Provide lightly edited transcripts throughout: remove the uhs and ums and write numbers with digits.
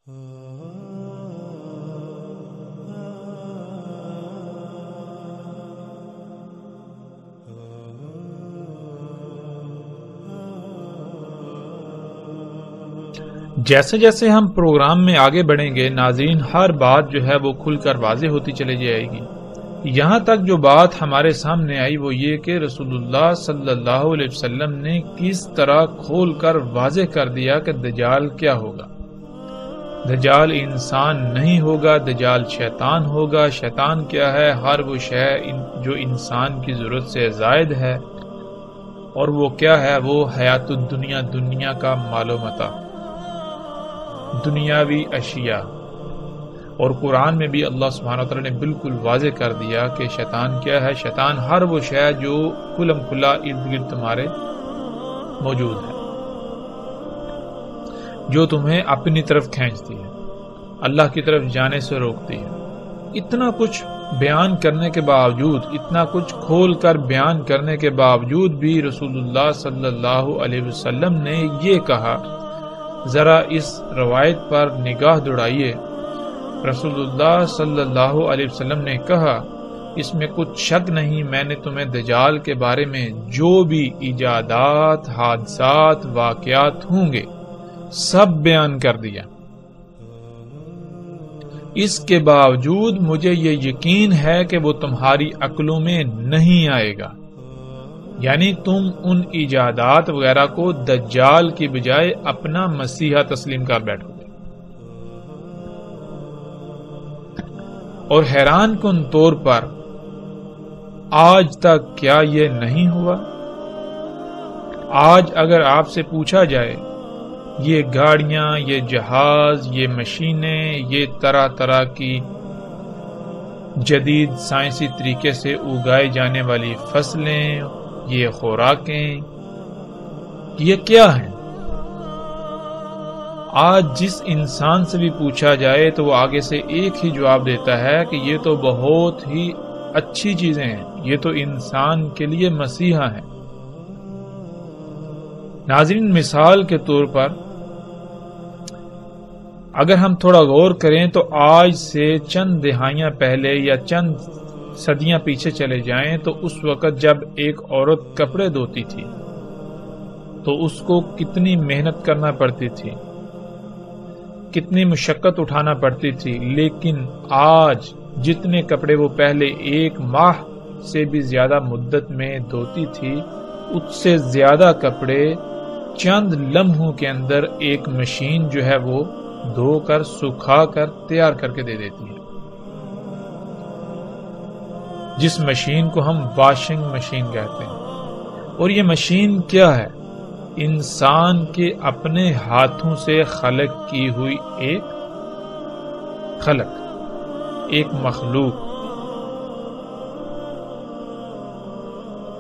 جیسے جیسے ہم پروگرام میں آگے بڑھیں گے ناظرین، ہر بات جو ہے وہ کھل کر واضح ہوتی چلی جائے گی۔ یہاں تک جو بات ہمارے سامنے آئی وہ یہ کہ رسول اللہ صلی اللہ علیہ وسلم نے کس طرح کھول کر واضح کر دیا کہ دجال کیا ہوگا۔ دجال انسان نہیں ہوگا، دجال شیطان ہوگا۔ شیطان کیا ہے؟ ہر وہ شے جو انسان کی ضرورت سے زائد ہے، اور وہ کیا ہے؟ وہ حیات الدنیا، دنیا کا مال و متاع، دنیاوی اشیاء۔ اور قرآن میں بھی اللہ سبحانہ وتعالی نے بالکل واضح کر دیا کہ شیطان کیا ہے۔ شیطان ہر وہ شے جو کھلم کھلا ارد گرد تمہارے موجود ہے، جو تمہیں اپنی طرف کھینچتی ہے، اللہ کی طرف جانے سے روکتی ہے۔ اتنا کچھ بیان کرنے کے باوجود، اتنا کچھ کھول کر بیان کرنے کے باوجود بھی رسول اللہ صلی اللہ علیہ وسلم نے یہ کہا، ذرا اس روایت پر نگاہ دوڑائیے۔ رسول اللہ صلی اللہ علیہ وسلم نے کہا، اس میں کچھ شک نہیں، میں نے تمہیں دجال کے بارے میں جو بھی ایجادات، حادثات، واقعات ہوں گے سب بیان کر دیا۔ اس کے باوجود مجھے یہ یقین ہے کہ وہ تمہاری عقلوں میں نہیں آئے گا، یعنی تم ان ایجادات وغیرہ کو دجال کی بجائے اپنا مسیحا تسلیم کر بیٹھو گے۔ اور حیران کن طور پر آج تک کیا یہ نہیں ہوا؟ آج اگر آپ سے پوچھا جائے یہ گاڑیاں، یہ جہاز، یہ مشینیں، یہ طرح طرح کی جدید سائنسی طریقے سے اگائی جانے والی فصلیں، یہ خوراکیں، یہ کیا ہیں؟ آج جس انسان سے بھی پوچھا جائے تو وہ آگے سے ایک ہی جواب دیتا ہے کہ یہ تو بہت ہی اچھی چیزیں ہیں، یہ تو انسان کے لیے مسیحا ہیں۔ ناظرین، مثال کے طور پر اگر ہم تھوڑا غور کریں تو آج سے چند دہائیاں پہلے یا چند صدیاں پیچھے چلے جائیں تو اس وقت جب ایک عورت کپڑے دھوتی تھی تو اس کو کتنی محنت کرنا پڑتی تھی، کتنی مشقت اٹھانا پڑتی تھی، لیکن آج جتنے کپڑے وہ پہلے ایک ماہ سے بھی زیادہ مدت میں دھوتی تھی، اس سے زیادہ کپڑے چند لمحوں کے اندر ایک مشین جو ہے وہ دھو کر، سکھا کر تیار کر کے دے دیتی ہے، جس مشین کو ہم واشنگ مشین کہتے ہیں۔ اور یہ مشین کیا ہے؟ انسان کے اپنے ہاتھوں سے خلق کی ہوئی ایک مخلوق۔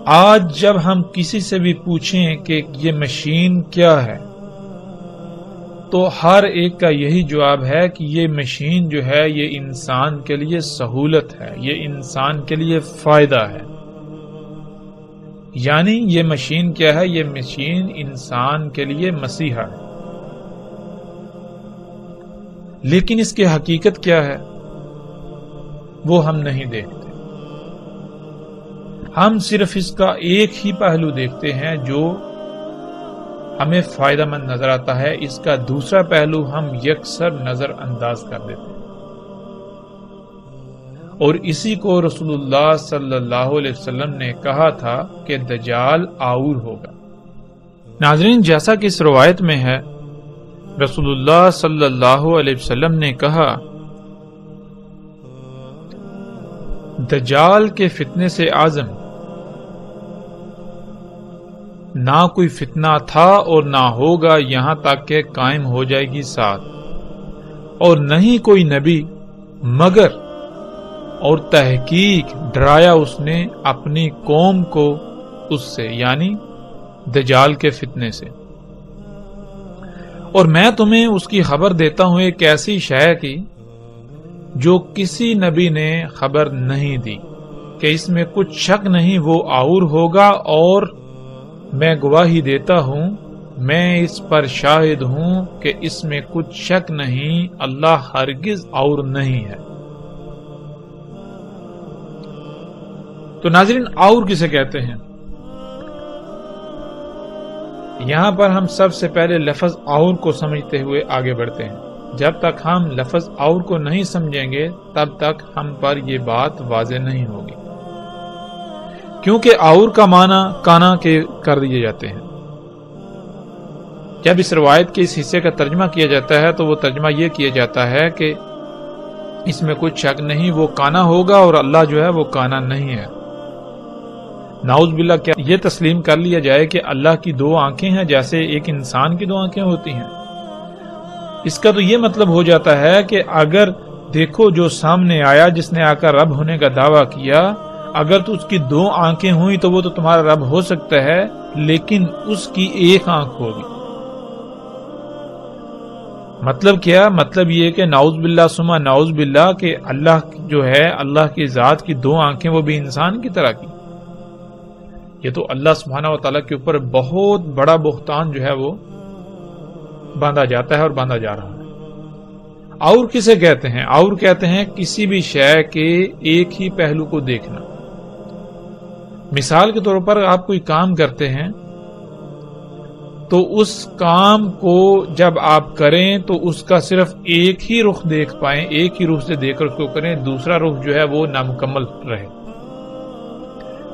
آج جب ہم کسی سے بھی پوچھیں کہ یہ مشین کیا ہے تو ہر ایک کا یہی جواب ہے کہ یہ مشین جو ہے یہ انسان کے لیے سہولت ہے، یہ انسان کے لیے فائدہ ہے۔ یعنی یہ مشین کیا ہے؟ یہ مشین انسان کے لیے مسیحا ہے۔ لیکن اس کی حقیقت کیا ہے وہ ہم نہیں دیکھتے۔ ہم صرف اس کا ایک ہی پہلو دیکھتے ہیں جو ہمیں فائدہ مند نظر آتا ہے، اس کا دوسرا پہلو ہم یکسر نظر انداز کر دیتے ہیں، اور اسی کو رسول اللہ صلی اللہ علیہ وسلم نے کہا تھا کہ دجال آور ہوگا۔ ناظرین، جیسا کہ اس روایت میں ہے، رسول اللہ صلی اللہ علیہ وسلم نے کہا، دجال کے فتنے سے اعظم نہ کوئی فتنہ تھا اور نہ ہوگا یہاں تک کہ قائم ہو جائے گی ساتھ، اور نہیں کوئی نبی مگر اور تحقیق ڈرایا اس نے اپنی قوم کو اس سے، یعنی دجال کے فتنے سے۔ اور میں تمہیں اس کی خبر دیتا ہوں ایک ایسی شے کی جو کسی نبی نے خبر نہیں دی، کہ اس میں کچھ شک نہیں وہ آور ہوگا، اور میں گواہی دیتا ہوں میں اس پر شاہد ہوں کہ اس میں کچھ شک نہیں، اللہ ہرگز اور نہیں ہے۔ تو ناظرین، اور کسے کہتے ہیں؟ یہاں پر ہم سب سے پہلے لفظ اور کو سمجھتے ہوئے آگے بڑھتے ہیں۔ جب تک ہم لفظ اور کو نہیں سمجھیں گے تب تک ہم پر یہ بات واضح نہیں ہوگی، کیونکہ اور کا معنی کانا کے کر دیے جاتے ہیں۔ جب اس روایت کے اس حصے کا ترجمہ کیا جاتا ہے تو وہ ترجمہ یہ کیا جاتا ہے کہ اس میں کچھ شک نہیں، وہ کانا ہوگا اور اللہ جو ہے وہ کانا نہیں ہے۔ نعوذ باللہ، کیا یہ تسلیم کر لیا جائے کہ اللہ کی دو آنکھیں ہیں جیسے ایک انسان کی دو آنکھیں ہوتی ہیں؟ اس کا تو یہ مطلب ہو جاتا ہے کہ اگر دیکھو جو سامنے آیا جس نے آ کر رب ہونے کا دعویٰ کیا، اگر تو اس کی دو آنکھیں ہوئی تو وہ تو تمہارا رب ہو سکتا ہے، لیکن اس کی ایک آنکھ ہوگی۔ مطلب کیا؟ مطلب یہ کہ نعوذ باللہ ثم نعوذ باللہ کہ اللہ جو ہے، اللہ کی ذات کی دو آنکھیں وہ بھی انسان کی طرح کی۔ یہ تو اللہ سبحانہ و تعالیٰ کے اوپر بہت بڑا بہتان جو ہے وہ باندھا جاتا ہے اور باندھا جا رہا ہے۔ اور کسے کہتے ہیں؟ اور کہتے ہیں کسی بھی شے کے ایک ہی پہلو کو دیکھنا۔ مثال کے طور پر آپ کوئی کام کرتے ہیں تو اس کام کو جب آپ کریں تو اس کا صرف ایک ہی رخ دیکھ پائیں، ایک ہی رخ سے دیکھ کر اس کو کریں، دوسرا رخ جو ہے وہ نامکمل رہے۔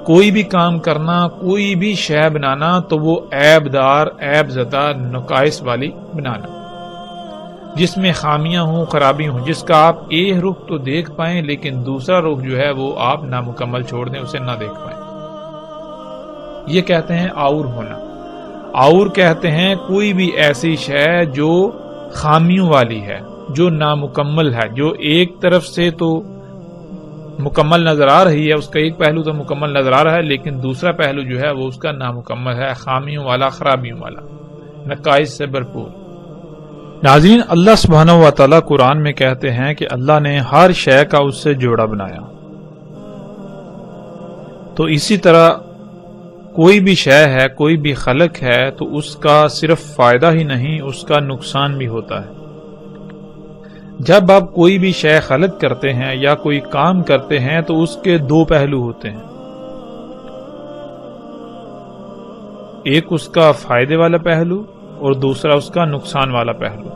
کوئی بھی کام کرنا، کوئی بھی شے بنانا تو وہ عیب دار، عیب زدہ، نقائص والی بنانا، جس میں خامیاں ہوں، خرابی ہوں، جس کا آپ ایک رخ تو دیکھ پائیں لیکن دوسرا رخ جو ہے وہ آپ نامکمل چھوڑ دیں، اسے نہ دیکھ پائیں۔ یہ کہتے ہیں اور ہونا۔ اور کہتے ہیں کوئی بھی ایسی شے جو خامیوں والی ہے، جو نامکمل ہے، جو ایک طرف سے تو مکمل نظر آ رہی ہے، اس کا ایک پہلو تو مکمل نظر آ رہا ہے لیکن دوسرا پہلو جو ہے وہ اس کا نامکمل ہے، خامیوں والا، خرابیوں والا، نقائص سے بھرپور۔ ناظرین، اللہ سبحانہ و تعالیٰ قرآن میں کہتے ہیں کہ اللہ نے ہر شے کا اس سے جوڑا بنایا۔ تو اسی طرح کوئی بھی شے ہے، کوئی بھی خلق ہے تو اس کا صرف فائدہ ہی نہیں، اس کا نقصان بھی ہوتا ہے۔ جب آپ کوئی بھی شے خلق کرتے ہیں یا کوئی کام کرتے ہیں تو اس کے دو پہلو ہوتے ہیں، ایک اس کا فائدے والا پہلو اور دوسرا اس کا نقصان والا پہلو۔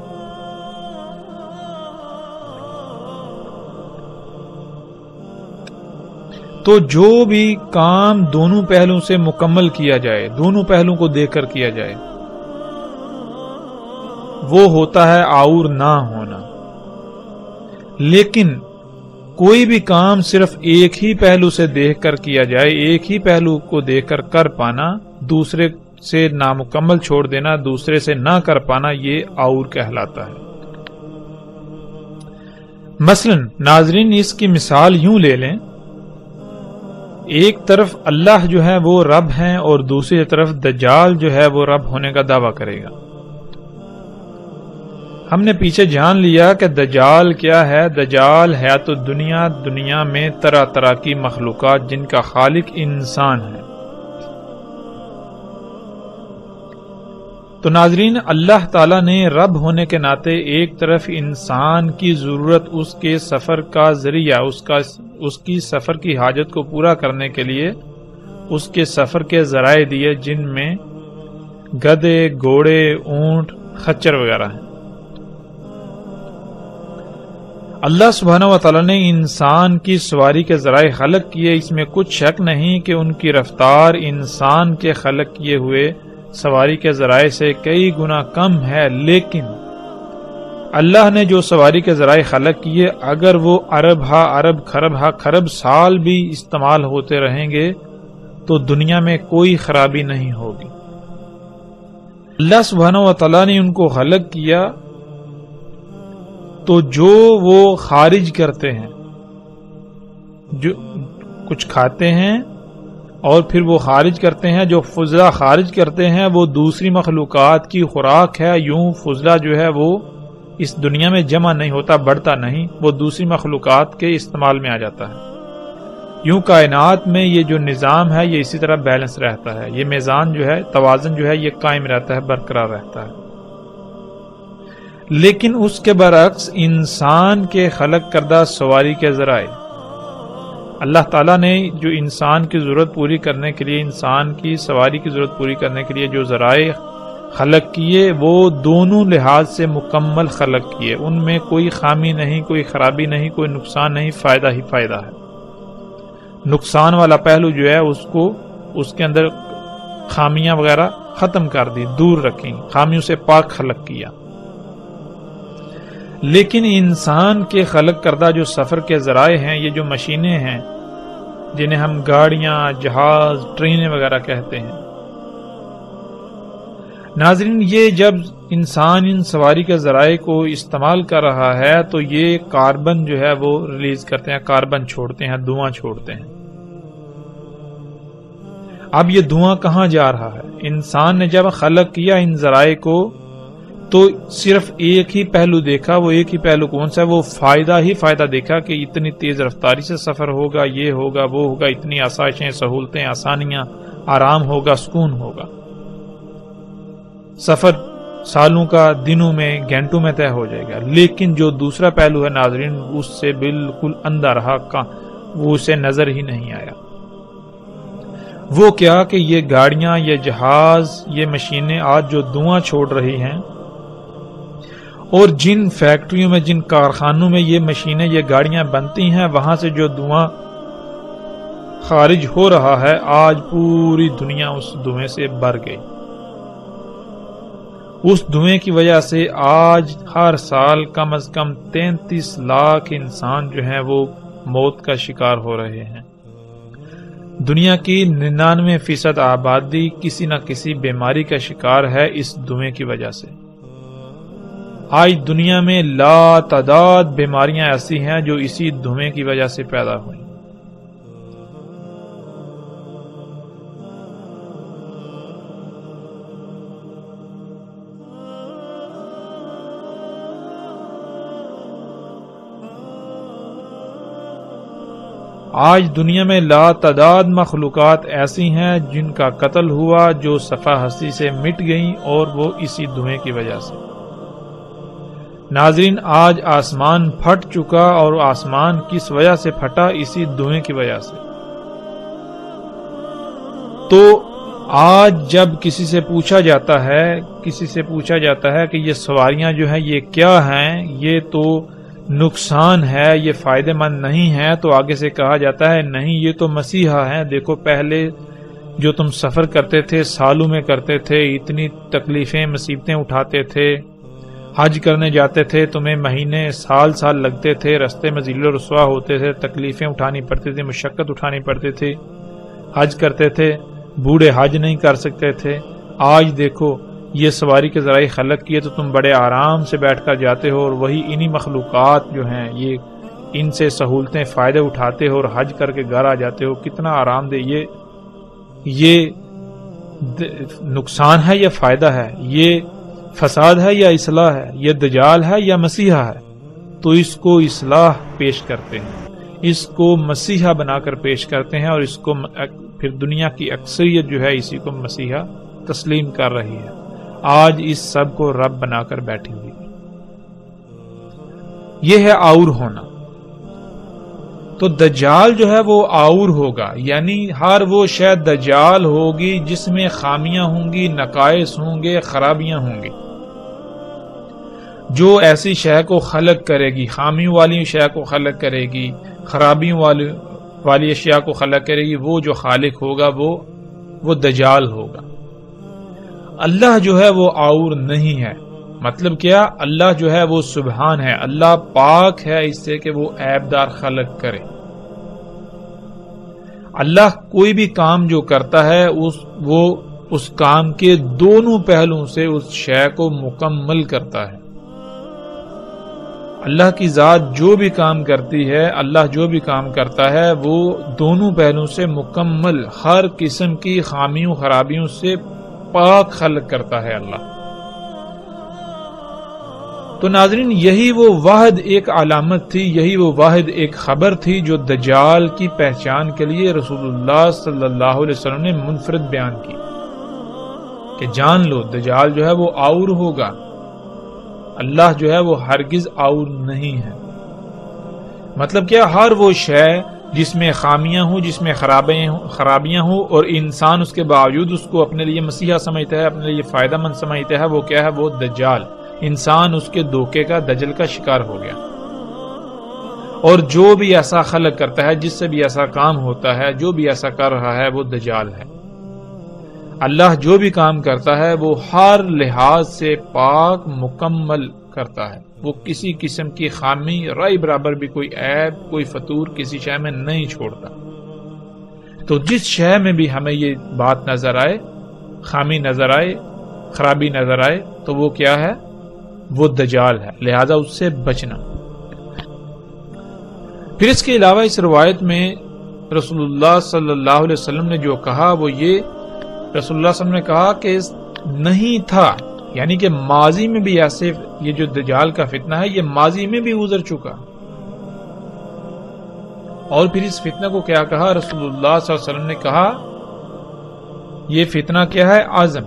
تو جو بھی کام دونوں پہلوں سے مکمل کیا جائے، دونوں پہلوں کو دیکھ کر کیا جائے، وہ ہوتا ہے اور نہ ہونا۔ لیکن کوئی بھی کام صرف ایک ہی پہلو سے دیکھ کر کیا جائے، ایک ہی پہلو کو دیکھ کر کر پانا، دوسرے سے نامکمل چھوڑ دینا، دوسرے سے نہ کر پانا، یہ اور کہلاتا ہے۔ مثلا ناظرین، اس کی مثال یوں لے لیں، ایک طرف اللہ جو ہے وہ رب ہیں اور دوسری طرف دجال جو ہے وہ رب ہونے کا دعویٰ کرے گا۔ ہم نے پیچھے جان لیا کہ دجال کیا ہے۔ دجال ہے تو دنیا میں طرح طرح کی مخلوقات جن کا خالق انسان ہے۔ تو ناظرین، اللہ تعالیٰ نے رب ہونے کے ناطے ایک طرف انسان کی ضرورت، اس کے سفر کا ذریعہ، اس کی سفر کی حاجت کو پورا کرنے کے لیے اس کے سفر کے ذرائع دیے، جن میں گدھے، گھوڑے، اونٹ، خچر وغیرہ ہیں۔ اللہ سبحانہ و تعالیٰ نے انسان کی سواری کے ذرائع خلق کیے، اس میں کچھ شک نہیں کہ ان کی رفتار انسان کے خلق کیے ہوئے سواری کے ذرائع سے کئی گنا کم ہے، لیکن اللہ نے جو سواری کے ذرائع خلق کیے، اگر وہ ارب ہا ارب، خرب ہا خرب سال بھی استعمال ہوتے رہیں گے تو دنیا میں کوئی خرابی نہیں ہوگی۔ اللہ سبحانہ و تعالیٰ نے ان کو خلق کیا تو جو وہ خارج کرتے ہیں، جو کچھ کھاتے ہیں اور پھر وہ خارج کرتے ہیں، جو فضلہ خارج کرتے ہیں وہ دوسری مخلوقات کی خوراک ہے۔ یوں فضلہ جو ہے وہ اس دنیا میں جمع نہیں ہوتا، بڑھتا نہیں، وہ دوسری مخلوقات کے استعمال میں آ جاتا ہے۔ یوں کائنات میں یہ جو نظام ہے یہ اسی طرح بیلنس رہتا ہے، یہ میزان جو ہے، توازن جو ہے یہ قائم رہتا ہے، برقرار رہتا ہے۔ لیکن اس کے برعکس انسان کے خلق کردہ سواری کے ذرائع، اللہ تعالیٰ نے جو انسان کی ضرورت پوری کرنے کے لیے، انسان کی سواری کی ضرورت پوری کرنے کے لیے جو ذرائع خلق کیے، وہ دونوں لحاظ سے مکمل خلق کیے، ان میں کوئی خامی نہیں، کوئی خرابی نہیں، کوئی نقصان نہیں، فائدہ ہی فائدہ ہے۔ نقصان والا پہلو جو ہے اس کے اندر خامیاں وغیرہ ختم کر دی، دور رکھیں، خامیوں سے پاک خلق کیا۔ لیکن انسان کے خلق کردہ جو سفر کے ذرائع ہیں، یہ جو مشینیں ہیں جنہیں ہم گاڑیاں، جہاز، ٹرینیں وغیرہ کہتے ہیں، ناظرین یہ جب انسان ان سواری کے ذرائع کو استعمال کر رہا ہے تو یہ کاربن جو ہے وہ ریلیز کرتے ہیں، کاربن چھوڑتے ہیں، دھواں چھوڑتے ہیں۔ اب یہ دھواں کہاں جا رہا ہے؟ انسان نے جب خلق کیا ان ذرائع کو تو صرف ایک ہی پہلو دیکھا، وہ ایک ہی پہلو کون سا ہے؟ وہ فائدہ ہی فائدہ دیکھا کہ اتنی تیز رفتاری سے سفر ہوگا، یہ ہوگا، وہ ہوگا، اتنی آسائشیں، سہولتیں، آسانیاں، آرام ہوگا، سکون ہوگا، سفر سالوں کا دنوں میں، گھنٹوں میں طے ہو جائے گا۔ لیکن جو دوسرا پہلو ہے ناظرین، اس سے بالکل اندھا رہا، وہ اسے نظر ہی نہیں آیا۔ وہ کیا کہ یہ گاڑیاں، یہ جہاز، یہ مشینیں آج جو دھواں چھوڑ رہی ہیں، اور جن فیکٹریوں میں، جن کارخانوں میں یہ مشینیں، یہ گاڑیاں بنتی ہیں، وہاں سے جو دھواں خارج ہو رہا ہے، آج پوری دنیا اس دھویں سے بھر گئی۔ اس دھویں کی وجہ سے آج ہر سال کم از کم 33 لاکھ انسان جو ہیں وہ موت کا شکار ہو رہے ہیں۔ دنیا کی 99% آبادی کسی نہ کسی بیماری کا شکار ہے اس دھویں کی وجہ سے۔ آج دنیا میں لا تعداد بیماریاں ایسی ہیں جو اسی دھویں کی وجہ سے پیدا ہوئی۔ آج دنیا میں لا تعداد مخلوقات ایسی ہیں جن کا قتل ہوا، جو صفحہ ہستی سے مٹ گئیں، اور وہ اسی دھویں کی وجہ سے۔ ناظرین آج آسمان پھٹ چکا، اور آسمان کس وجہ سے پھٹا؟ اسی دھویں کی وجہ سے۔ تو آج جب کسی سے پوچھا جاتا ہے کہ یہ سواریاں جو ہیں یہ کیا ہیں، یہ تو نقصان ہے، یہ فائدہ مند نہیں ہے، تو آگے سے کہا جاتا ہے نہیں، یہ تو مسیحا ہیں۔ دیکھو پہلے جو تم سفر کرتے تھے، سالوں میں کرتے تھے، اتنی تکلیفیں، مصیبتیں اٹھاتے تھے، حج کرنے جاتے تھے، تمہیں مہینے، سال لگتے تھے، رستے میں ذل و رسوا ہوتے تھے، تکلیفیں اٹھانی پڑتی تھی، مشقت اٹھانی پڑتی تھی، حج کرتے تھے، بوڑھے حج نہیں کر سکتے تھے۔ آج دیکھو یہ سواری کے ذرائع خلق کیے تو تم بڑے آرام سے بیٹھ کر جاتے ہو، اور وہی انہی مخلوقات جو ہیں یہ ان سے سہولتیں، فائدے اٹھاتے ہو اور حج کر کے گھر آ جاتے ہو۔ کتنا آرام دہ! یہ نقصان ہے یا فائدہ ہے؟ یہ فساد ہے یا اصلاح ہے؟ یہ دجال ہے یا مسیحا ہے؟ تو اس کو اصلاح پیش کرتے ہیں، اس کو مسیحا بنا کر پیش کرتے ہیں، اور اس کو پھر دنیا کی اکثریت جو ہے اسی کو مسیحا تسلیم کر رہی ہے۔ آج اس سب کو رب بنا کر بیٹھی ہوئی ہے۔ یہ ہے آور ہونا۔ تو دجال جو ہے وہ آور ہوگا، یعنی ہر وہ شے دجال ہوگی جس میں خامیاں ہوں گی، نقائص ہوں گے، خرابیاں ہوں گی۔ جو ایسی شے کو خلق کرے گی، خامیوں والی شے کو خلق کرے گی، خرابیوں والی اشیاء کو خلق کرے گی، وہ جو خالق ہوگا وہ دجال ہوگا۔ اللہ جو ہے وہ آور نہیں ہے۔ مطلب کیا؟ اللہ جو ہے وہ سبحان ہے، اللہ پاک ہے اس سے کہ وہ عیبدار خلق کرے۔ اللہ کوئی بھی کام جو کرتا ہے وہ اس کام کے دونوں پہلوؤں سے اس شے کو مکمل کرتا ہے۔ اللہ کی ذات جو بھی کام کرتی ہے، اللہ جو بھی کام کرتا ہے، وہ دونوں پہلوؤں سے مکمل، ہر قسم کی خامیوں، خرابیوں سے پاک خلق کرتا ہے اللہ۔ تو ناظرین یہی وہ واحد ایک علامت تھی، یہی وہ واحد ایک خبر تھی جو دجال کی پہچان کے لیے رسول اللہ صلی اللہ علیہ وسلم نے منفرد بیان کی کہ جان لو دجال جو ہے وہ آور ہوگا، اللہ جو ہے وہ ہرگز آور نہیں ہے۔ مطلب کیا؟ ہر وہ شے جس میں خامیاں ہوں، جس میں خرابیاں ہوں اور انسان اس کے باوجود اس کو اپنے لیے مسیحا سمجھتا ہے، اپنے لیے فائدہ مند سمجھتا ہے، وہ کیا ہے؟ وہ دجال، انسان اس کے دھوکے کا، دجل کا شکار ہو گیا۔ اور جو بھی ایسا خلق کرتا ہے، جس سے بھی ایسا کام ہوتا ہے، جو بھی ایسا کر رہا ہے، وہ دجال ہے۔ اللہ جو بھی کام کرتا ہے وہ ہر لحاظ سے پاک مکمل کرتا ہے، وہ کسی قسم کی خامی رائی برابر بھی کوئی عیب، کوئی فطور کسی شے میں نہیں چھوڑتا۔ تو جس شے میں بھی ہمیں یہ بات نظر آئے، خامی نظر آئے، خرابی نظر آئے، تو وہ کیا ہے؟ وہ دجال ہے، لہذا اس سے بچنا۔ پھر اس کے علاوہ اس روایت میں رسول اللہ صلی اللہ علیہ وسلم نے جو کہا وہ یہ، رسول اللہ صلی اللہ علیہ وسلم نے کہا کہ نہیں تھا، یعنی کہ ماضی میں بھی ایسے، یہ جو دجال کا فتنہ ہے یہ ماضی میں بھی گزر چکا۔ اور پھر اس فتنہ کو کیا کہا؟ رسول اللہ صلی اللہ علیہ وسلم نے کہا یہ فتنہ کیا ہے؟ عزم،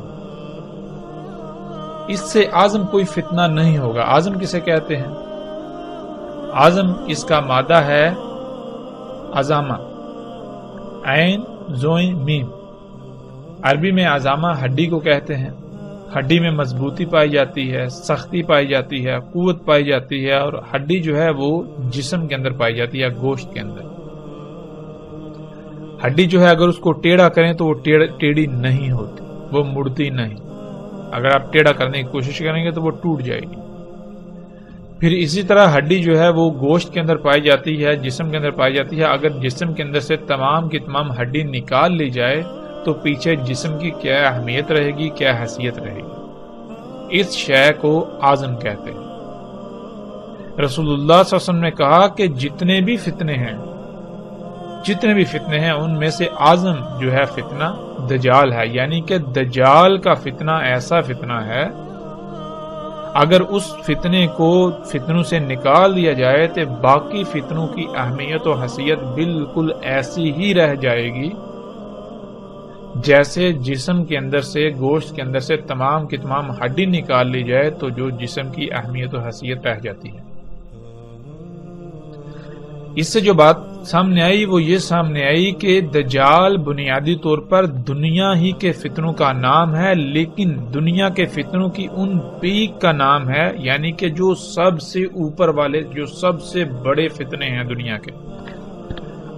اس سے اعظم کوئی فتنہ نہیں ہوگا۔ اعظم کسے کہتے ہیں؟ اعظم اس کا مادہ ہے عظامہ، عین زوئیں میم۔ عربی میں عظامہ ہڈی کو کہتے ہیں، ہڈی میں مضبوطی پائی جاتی ہے، سختی پائی جاتی ہے، قوت پائی جاتی ہے، اور ہڈی جو ہے وہ جسم کے اندر پائی جاتی ہے، گوشت کے اندر۔ ہڈی جو ہے اگر اس کو ٹیڑھا کریں تو وہ ٹیڑھی نہیں ہوتی، وہ مڑتی نہیں۔ اگر آپ ٹیڑھا کرنے کی کوشش کریں گے تو وہ ٹوٹ جائے گی۔ پھر اسی طرح ہڈی جو ہے وہ گوشت کے اندر پائی جاتی ہے، جسم کے اندر پائی جاتی ہے۔ اگر جسم کے اندر سے تمام کی تمام ہڈی نکال لی جائے تو پیچھے جسم کی کیا اہمیت رہے گی، کیا حیثیت رہے گی؟ اس شے کو عظم کہتے ہیں۔ رسول اللہ صلی اللہ علیہ وسلم نے کہا کہ جتنے بھی فتنے ہیں ان میں سے اعظم جو ہے فتنہ دجال ہے، یعنی کہ دجال کا فتنہ ایسا فتنہ ہے اگر اس فتنے کو فتنوں سے نکال دیا جائے تو باقی فتنوں کی اہمیت و حیثیت بالکل ایسی ہی رہ جائے گی جیسے جسم کے اندر سے، گوشت کے اندر سے تمام کی تمام ہڈی نکال لی جائے تو جو جسم کی اہمیت و حیثیت رہ جاتی ہے۔ اس سے جو بات سامنے آئی وہ یہ سامنے آئی کہ دجال بنیادی طور پر دنیا ہی کے فتنوں کا نام ہے، لیکن دنیا کے فتنوں کی ان پیک کا نام ہے، یعنی کہ جو سب سے اوپر والے، جو سب سے بڑے فتنے ہیں دنیا کے۔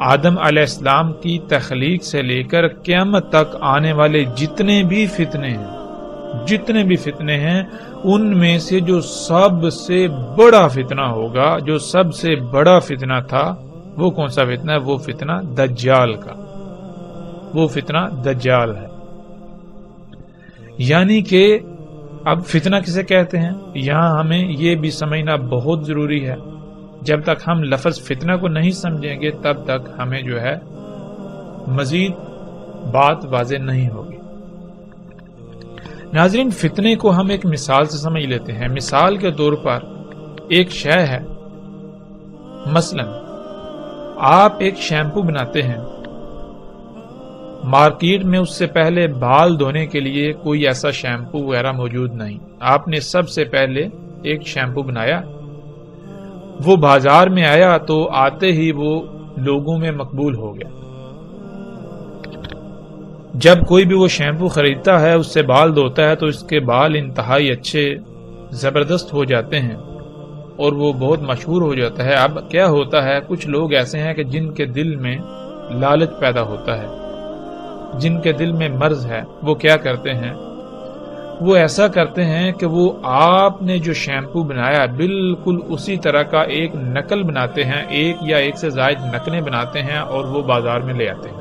آدم علیہ السلام کی تخلیق سے لے کر قیامت تک آنے والے جتنے بھی فتنے ہیں ان میں سے جو سب سے بڑا فتنہ ہوگا، جو سب سے بڑا فتنہ تھا، وہ کون سا فتنہ ہے؟ وہ فتنہ دجال کا، وہ فتنہ دجال ہے۔ یعنی کہ اب فتنہ کسے کہتے ہیں یہاں ہمیں یہ بھی سمجھنا بہت ضروری ہے۔ جب تک ہم لفظ فتنہ کو نہیں سمجھیں گے تب تک ہمیں جو ہے مزید بات واضح نہیں ہوگی۔ ناظرین، فتنے کو ہم ایک مثال سے سمجھ لیتے ہیں۔ مثال کے طور پر ایک شے ہے، مثلا آپ ایک شیمپو بناتے ہیں، مارکیٹ میں اس سے پہلے بال دھونے کے لیے کوئی ایسا شیمپو وغیرہ موجود نہیں، آپ نے سب سے پہلے ایک شیمپو بنایا، وہ بازار میں آیا تو آتے ہی وہ لوگوں میں مقبول ہو گیا۔ جب کوئی بھی وہ شیمپو خریدتا ہے، اس سے بال دھوتا ہے تو اس کے بال انتہائی اچھے زبردست ہو جاتے ہیں اور وہ بہت مشہور ہو جاتا ہے۔ اب کیا ہوتا ہے، کچھ لوگ ایسے ہیں کہ جن کے دل میں لالچ پیدا ہوتا ہے، جن کے دل میں مرض ہے، وہ کیا کرتے ہیں، وہ ایسا کرتے ہیں کہ وہ آپ نے جو شیمپو بنایا بالکل اسی طرح کا ایک نقل بناتے ہیں، ایک یا ایک سے زائد نقلیں بناتے ہیں اور وہ بازار میں لے آتے ہیں۔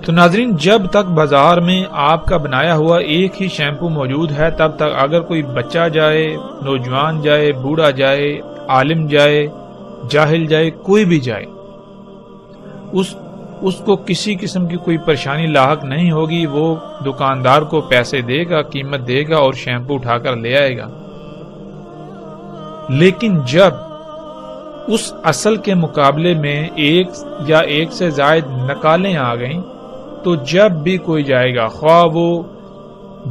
تو ناظرین، جب تک بازار میں آپ کا بنایا ہوا ایک ہی شیمپو موجود ہے تب تک اگر کوئی بچہ جائے، نوجوان جائے، بوڑھا جائے، عالم جائے، جاہل جائے، کوئی بھی جائے، اس اس کو کسی قسم کی کوئی پریشانی لاحق نہیں ہوگی، وہ دکاندار کو پیسے دے گا، قیمت دے گا اور شیمپو اٹھا کر لے آئے گا۔ لیکن جب اس اصل کے مقابلے میں ایک یا ایک سے زائد نقالیں آ گئیں تو جب بھی کوئی جائے گا، خواہ وہ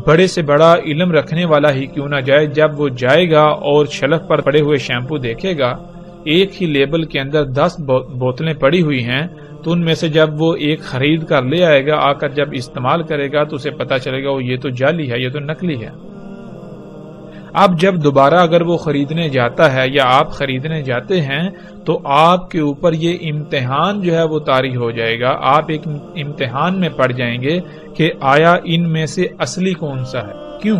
بڑے سے بڑا علم رکھنے والا ہی کیوں نہ جائے، جب وہ جائے گا اور شیلف پر پڑے ہوئے شیمپو دیکھے گا، ایک ہی لیبل کے اندر 10 بوتلیں پڑی ہوئی ہیں، تو ان میں سے جب وہ ایک خرید کر لے آئے گا، آ کر جب استعمال کرے گا تو اسے پتا چلے گا وہ یہ تو جعلی ہے، یہ تو نکلی ہے۔ اب جب دوبارہ اگر وہ خریدنے جاتا ہے یا آپ خریدنے جاتے ہیں تو آپ کے اوپر یہ امتحان جو ہے وہ طاری ہو جائے گا، آپ ایک امتحان میں پڑ جائیں گے کہ آیا ان میں سے اصلی کون سا ہے۔ کیوں؟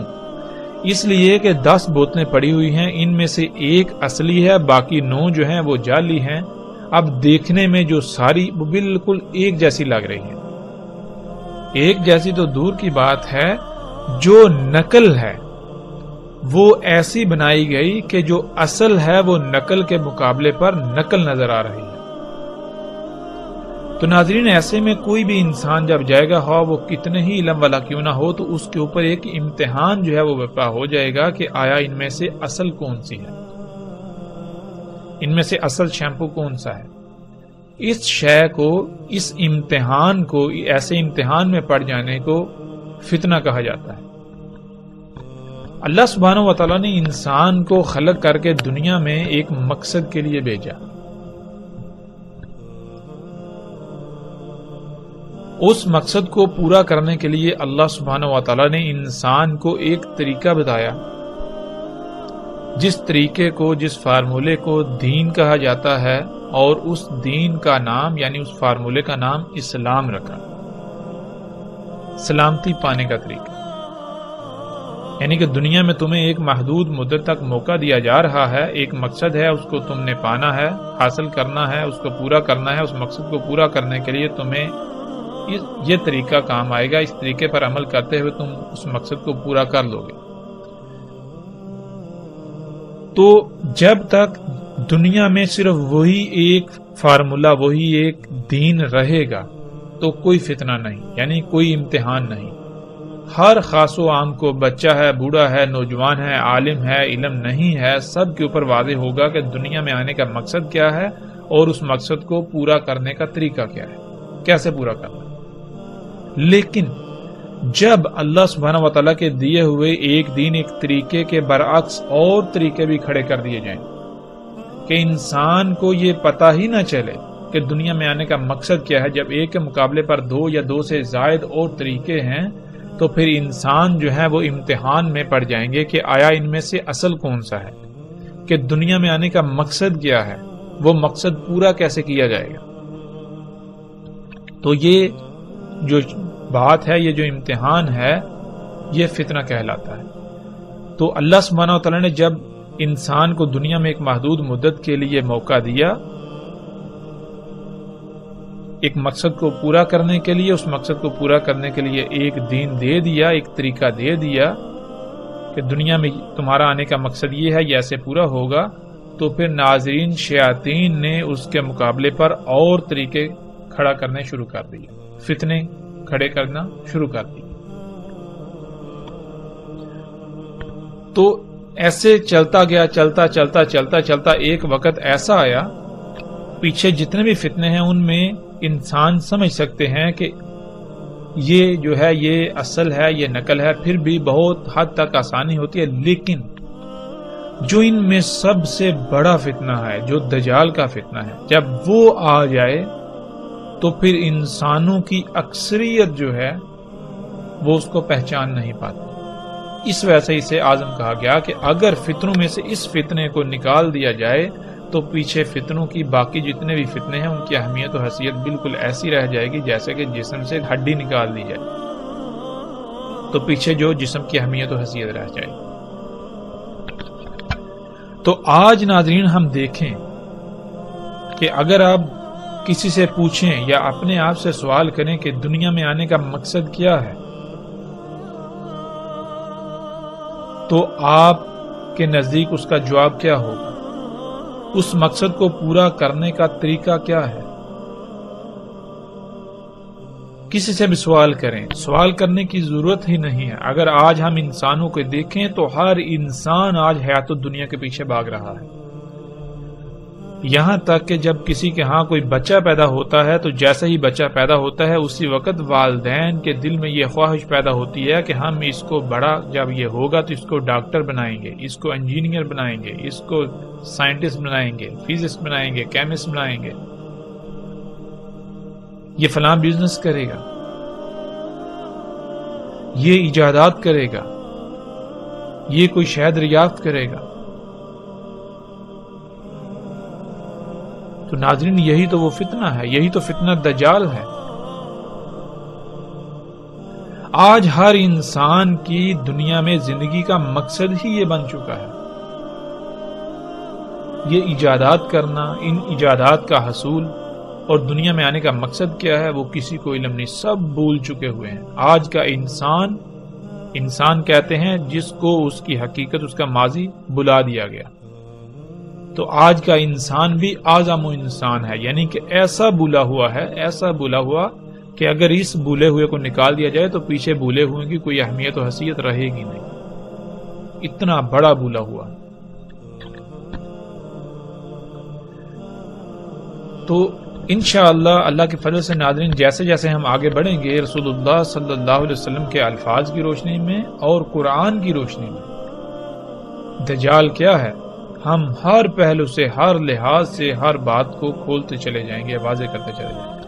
اس لیے کہ 10 بوتلیں پڑی ہوئی ہیں، ان میں سے ایک اصلی ہے، باقی 9 جو ہیں وہ جعلی ہیں۔ اب دیکھنے میں جو ساری وہ بالکل ایک جیسی لگ رہی ہے، ایک جیسی تو دور کی بات ہے، جو نقل ہے وہ ایسی بنائی گئی کہ جو اصل ہے وہ نقل کے مقابلے پر نقل نظر آ رہی ہے۔ تو ناظرین، ایسے میں کوئی بھی انسان جب جائے گا، ہاں وہ کتنے ہی علم والا کیوں نہ ہو، تو اس کے اوپر ایک امتحان جو ہے وہ برپا ہو جائے گا کہ آیا ان میں سے اصل کون سی ہے، ان میں سے اصل شیمپو کون سا ہے۔ اس شے کو، اس امتحان کو، ایسے امتحان میں پڑ جانے کو فتنہ کہا جاتا ہے۔ اللہ سبحانہ و تعالیٰ نے انسان کو خلق کر کے دنیا میں ایک مقصد کے لیے بھیجا۔ اس مقصد کو پورا کرنے کے لیے اللہ سبحانہ و تعالیٰ نے انسان کو ایک طریقہ بتایا، جس طریقے کو، جس فارمولے کو دین کہا جاتا ہے، اور اس دین کا نام یعنی اس فارمولے کا نام اسلام رکھا، سلامتی پانے کا طریقہ۔ یعنی کہ دنیا میں تمہیں ایک محدود مدت تک موقع دیا جا رہا ہے، ایک مقصد ہے، اس کو تم نے پانا ہے، حاصل کرنا ہے، اس کو پورا کرنا ہے۔ اس مقصد کو پورا کرنے کے لیے تمہیں یہ طریقہ کام آئے گا، اس طریقے پر عمل کرتے ہوئے تم اس مقصد کو پورا کر لو گے۔ تو جب تک دنیا میں صرف وہی ایک فارمولا، وہی ایک دین رہے گا تو کوئی فتنہ نہیں، یعنی کوئی امتحان نہیں۔ ہر خاص و عام کو، بچہ ہے، بوڑھا ہے، نوجوان ہے، عالم ہے، علم نہیں ہے، سب کے اوپر واضح ہوگا کہ دنیا میں آنے کا مقصد کیا ہے اور اس مقصد کو پورا کرنے کا طریقہ کیا ہے، کیسے پورا کرنا ہے۔ لیکن جب اللہ سبحانہ و تعالیٰ کے دیے ہوئے ایک دین، ایک طریقے کے برعکس اور طریقے بھی کھڑے کر دیے جائیں کہ انسان کو یہ پتہ ہی نہ چلے کہ دنیا میں آنے کا مقصد کیا ہے، جب ایک کے مقابلے پر 2 یا 2 سے زائد اور طریقے ہیں تو پھر انسان جو ہے وہ امتحان میں پڑ جائیں گے کہ آیا ان میں سے اصل کون سا ہے، کہ دنیا میں آنے کا مقصد کیا ہے، وہ مقصد پورا کیسے کیا جائے گا۔ تو یہ جو بات ہے، یہ جو امتحان ہے، یہ فتنہ کہلاتا ہے۔ تو اللہ سبحانہ و تعالیٰ نے جب انسان کو دنیا میں ایک محدود مدت کے لیے موقع دیا، ایک مقصد کو پورا کرنے کے لیے، اس مقصد کو پورا کرنے کے لیے ایک دین دے دیا، ایک طریقہ دے دیا کہ دنیا میں تمہارا آنے کا مقصد یہ ہے، یہ ایسے پورا ہوگا، تو پھر ناظرین شیاطین نے اس کے مقابلے پر اور طریقے کھڑا کرنے شروع کر دیے، فتنے کھڑے کرنا شروع کر دیے۔ تو ایسے چلتا گیا، چلتا ایک وقت ایسا آیا، پیچھے جتنے بھی فتنے ہیں ان میں انسان سمجھ سکتے ہیں کہ یہ جو ہے یہ اصل ہے، یہ نقل ہے، پھر بھی بہت حد تک آسانی ہوتی ہے۔ لیکن جو ان میں سب سے بڑا فتنہ ہے، جو دجال کا فتنہ ہے، جب وہ آ جائے تو پھر انسانوں کی اکثریت جو ہے وہ اس کو پہچان نہیں پاتی۔ اس وجہ سے اسے اعظم کہا گیا کہ اگر فتنوں میں سے اس فتنے کو نکال دیا جائے تو پیچھے فتنوں کی باقی جتنے بھی فتنے ہیں ان کی اہمیت و حیثیت بالکل ایسی رہ جائے گی جیسے کہ جسم سے ہڈی نکال دی جائے تو پیچھے جو جسم کی اہمیت و حیثیت رہ جائے۔ تو آج ناظرین ہم دیکھیں کہ اگر آپ کسی سے پوچھیں یا اپنے آپ سے سوال کریں کہ دنیا میں آنے کا مقصد کیا ہے، تو آپ کے نزدیک اس کا جواب کیا ہوگا؟ اس مقصد کو پورا کرنے کا طریقہ کیا ہے؟ کسی سے بھی سوال کریں، سوال کرنے کی ضرورت ہی نہیں ہے۔ اگر آج ہم انسانوں کو دیکھیں تو ہر انسان آج حیات الدنیا کے پیچھے بھاگ رہا ہے، یہاں تک کہ جب کسی کے ہاں کوئی بچہ پیدا ہوتا ہے تو جیسے ہی بچہ پیدا ہوتا ہے اسی وقت والدین کے دل میں یہ خواہش پیدا ہوتی ہے کہ ہم اس کو بڑا جب یہ ہوگا تو اس کو ڈاکٹر بنائیں گے، اس کو انجینئر بنائیں گے، اس کو سائنٹسٹ بنائیں گے، فزسٹ بنائیں گے، کیمسٹ بنائیں گے، یہ فلاں بزنس کرے گا، یہ ایجادات کرے گا، یہ کوئی شہد دریافت کرے گا۔ تو ناظرین یہی تو وہ فتنہ ہے، یہی تو فتنہ دجال ہے۔ آج ہر انسان کی دنیا میں زندگی کا مقصد ہی یہ بن چکا ہے، یہ ایجادات کرنا، ان ایجادات کا حصول اور دنیا میں آنے کا مقصد کیا ہے وہ کسی کو علم نہیں، سب بھول چکے ہوئے ہیں۔ آج کا انسان کہتے ہیں جس کو اس کی حقیقت، اس کا ماضی بلا دیا گیا۔ تو آج کا انسان بھی اعظم انسان ہے، یعنی کہ ایسا بھولا ہوا ہے، ایسا بھولا ہوا کہ اگر اس بھولے ہوئے کو نکال دیا جائے تو پیچھے بھولے ہوئے کی کوئی اہمیت و حیثیت رہے گی نہیں، اتنا بڑا بھولا ہوا۔ تو انشاءاللہ اللہ کے فضل سے ناظرین جیسے جیسے ہم آگے بڑھیں گے رسول اللہ صلی اللہ علیہ وسلم کے الفاظ کی روشنی میں اور قرآن کی روشنی میں دجال کیا ہے ہم ہر پہلو سے، ہر لحاظ سے ہر بات کو کھولتے چلے جائیں گے، واضح کرتے چلے جائیں گے۔